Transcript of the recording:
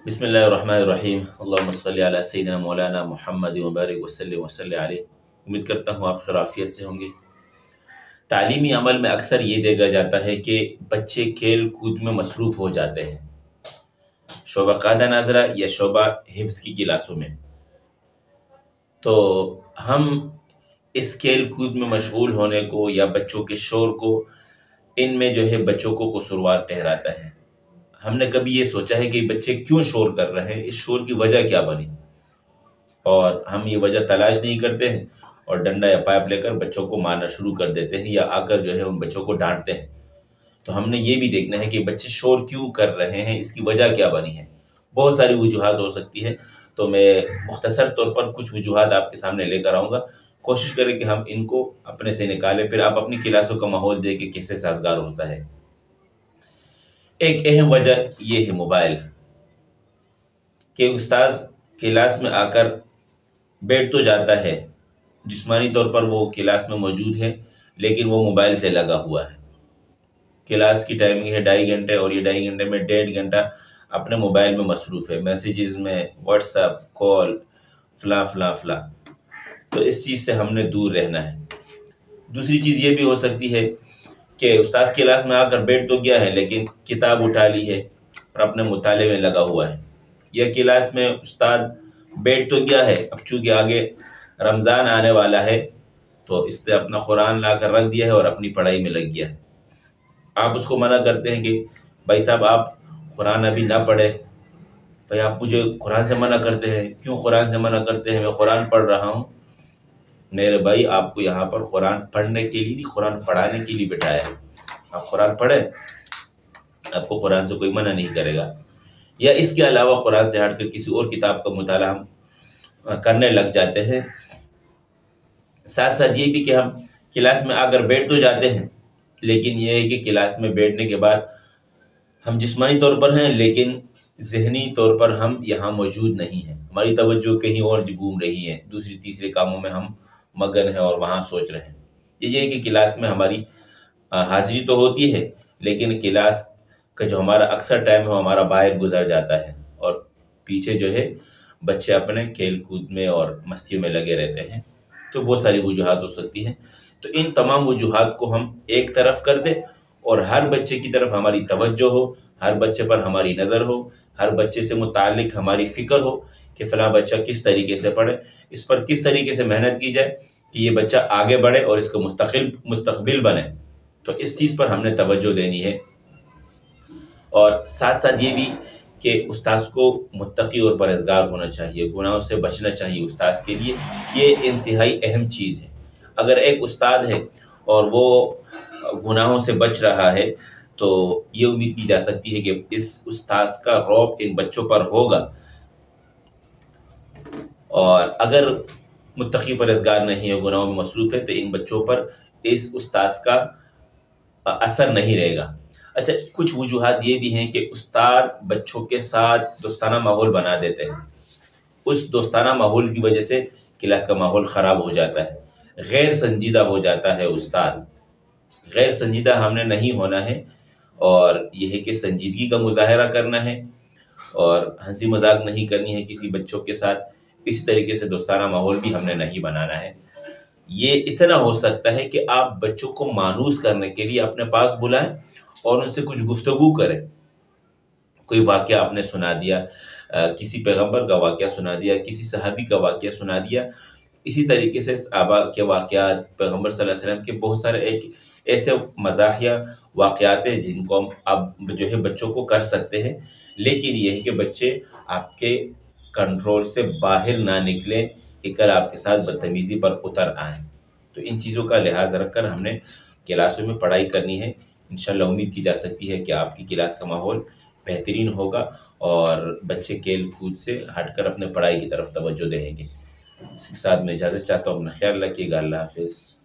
بسم اللہ الرحمن الرحیم، اللہم صلی علی سیدنا مولانا محمد وبارک وسلم علیہ۔ امید کرتا ہوں آپ خیریت سے ہوں گے۔ تعلیمی عمل میں اکثر یہ دیکھا جاتا ہے کہ بچے کھیل کود میں مصروف ہو جاتے ہیں، شعبہ قاعدہ ناظرہ یا شعبہ حفظ کی کلاسوں میں۔ تو ہم اس کھیل کود میں مشغول ہونے کو یا بچوں کے شور کو ان میں بچوں کو قصوروار ٹھہراتا ہے۔ ہم نے کبھی یہ سوچا ہے کہ بچے کیوں شور کر رہے ہیں، اس شور کی وجہ کیا بنی، اور ہم یہ وجہ تلاش نہیں کرتے ہیں اور ڈنڈا یا پائپ لے کر بچوں کو مارنا شروع کر دیتے ہیں یا آ کر ان بچوں کو ڈانٹتے ہیں۔ تو ہم نے یہ بھی دیکھنا ہے کہ بچے شور کیوں کر رہے ہیں، اس کی وجہ کیا بنی ہے۔ بہت ساری وجوہات ہو سکتی ہیں، تو میں مختصر طور پر کچھ وجوہات آپ کے سامنے لے کر آؤں گا۔ کوشش کریں کہ ہم ان کو اپنے سے نکالیں، پھر آپ اپنی کلاسوں کا ماحول دیکھ کے کیسے سازگار ہوتا ہے۔ ایک اہم وجہ یہ ہے موبائل، کہ استاذ کلاس میں آ کر بیٹھ تو جاتا ہے، جسمانی طور پر وہ کلاس میں موجود ہے، لیکن وہ موبائل سے لگا ہوا ہے۔ کلاس کی ٹائمنگ ہے 2.5 گھنٹے، اور یہ 2.5 گھنٹے میں 1.5 گھنٹہ اپنے موبائل میں مصروف ہے، میسیجز میں، واٹس ایپ کال، فلاں فلاں فلاں۔ تو اس چیز سے ہم نے دور رہنا ہے۔ دوسری چیز یہ بھی ہو سکتی ہے کہ استاذ کلاس میں آ کر بیٹھ تو گیا ہے، لیکن کتاب اٹھا لی ہے اور اپنے مطالعے میں لگا ہوا ہے، یا کلاس میں استاد بیٹھ تو گیا ہے، اب چونکہ آگے رمضان آنے والا ہے تو اس نے اپنا قرآن لا کر رکھ دیا ہے اور اپنی پڑھائی میں لگ گیا ہے۔ آپ اس کو منع کرتے ہیں کہ بھائی صاحب آپ قرآن ابھی نہ پڑھے۔ بھائی آپ مجھے قرآن سے منع کرتے ہیں، کیوں قرآن سے منع کرتے ہیں؟ میں قرآن پڑھ رہا ہوں۔ میرے بھائی آپ کو یہاں پر قرآن پڑھنے کے لیے نہیں، قرآن پڑھانے کے لیے بٹھایا ہے۔ آپ قرآن پڑھیں، آپ کو قرآن سے کوئی منع نہیں کرے گا۔ یا اس کے علاوہ قرآن سے ہٹ کر کسی اور کتاب کا مطالعہ ہم کرنے لگ جاتے ہیں۔ ساتھ ساتھ یہ بھی کہ ہم کلاس میں آ کر بیٹھ تو جاتے ہیں، لیکن یہ ہے کہ کلاس میں بیٹھنے کے بعد ہم جسمانی طور پر ہیں، لیکن ذہنی طور پر ہم یہاں موجود نہیں ہیں، ہماری توجہ کہیں اور گھوم رہی ہے، دوسری تیسرے کاموں میں ہم مگن ہیں اور وہاں سوچ رہے ہیں۔ یہ ہے کہ کلاس میں ہماری حاضری تو ہوتی ہے، لیکن کلاس کا جو ہمارا اکثر ٹائم ہے وہ ہمارا باہر گزر جاتا ہے، اور پیچھے بچے اپنے کھیل کود میں اور مستیوں میں لگے رہتے ہیں۔ تو بہت ساری وجوہات ہو سکتی ہیں۔ تو ان تمام وجوہات کو ہم ایک طرف کر دیں اور ہر بچے کی طرف ہماری توجہ ہو، ہر بچے پر ہماری نظر ہو، ہر بچے سے متعلق ہماری فکر ہو کہ فلاں بچہ کس طریقے سے پڑھے، اس پر کس طریقے سے محنت کی جائے کہ یہ بچہ آگے بڑھے اور اس کا مستقبل بنے۔ تو اس چیز پر ہم نے توجہ دینی ہے، اور ساتھ ساتھ یہ بھی کہ استاذ کو متقی اور پرہیزگار ہونا چاہیے، گناہوں سے بچنا چاہیے۔ استاذ کے لیے یہ انتہائی اہم چیز ہے۔ اگر ایک استاد ہے اور وہ گناہوں سے بچ رہا ہے تو یہ امید کی جا سکتی ہے کہ اس استاذ کا رعب ان بچوں پر ہوگا، اور اگر متقی پرہیزگار نہیں ہے، گناہوں میں مصروف ہے، تو ان بچوں پر اس استاذ کا اثر نہیں رہے گا۔ اچھا، کچھ وجوہات یہ بھی ہیں کہ استاد بچوں کے ساتھ دوستانہ ماحول بنا دیتے ہیں، اس دوستانہ ماحول کی وجہ سے کلاس کا ماحول خراب ہو جاتا ہے، غیر سنجیدہ ہو جاتا ہے استاد۔ غیر سنجیدہ ہم نے نہیں ہونا ہے، اور یہ ہے کہ سنجیدگی کا مظاہرہ کرنا ہے، اور ہنسی مذاق نہیں کرنی ہے کسی بچوں کے ساتھ۔ اسی طریقے سے دوستانہ ماحول بھی ہم نے نہیں بنانا ہے۔ یہ اتنا ہو سکتا ہے کہ آپ بچوں کو مانوس کرنے کے لیے اپنے پاس بلائیں اور ان سے کچھ گفتگو کریں۔ کوئی واقعہ آپ نے سنا دیا، کسی پیغمبر کا واقعہ سنا دیا، کسی صحابی کا واقعہ سنا دیا۔ اسی طریقے سے صحابہ کے واقعات، پیغمبر صلی اللہ علیہ وسلم کے بہت سارے ایسے مزاحیہ واقعات ہیں جن کو آپ بچوں کو کر سکتے ہیں، لیکن یہ ہے کہ بچے آپ کے کنٹرول سے باہر نہ نکلیں کہ کل آپ کے ساتھ بدتمیزی پر اتر آئیں۔ تو ان چیزوں کا لحاظ رکھ کر ہم نے کلاسوں میں پڑھائی کرنی ہے۔ انشاءاللہ امید کی جا سکتی ہے کہ آپ کی کلاس کا ماحول بہترین ہوگا اور بچے کھیل کود سے ہٹ کر اپنے پڑھائی کی طرف توجہ دیں گے۔ اس کے ساتھ میں اجازت چاہتا ہوں، اپنا خیال رکھیے گا۔ اللہ حافظ۔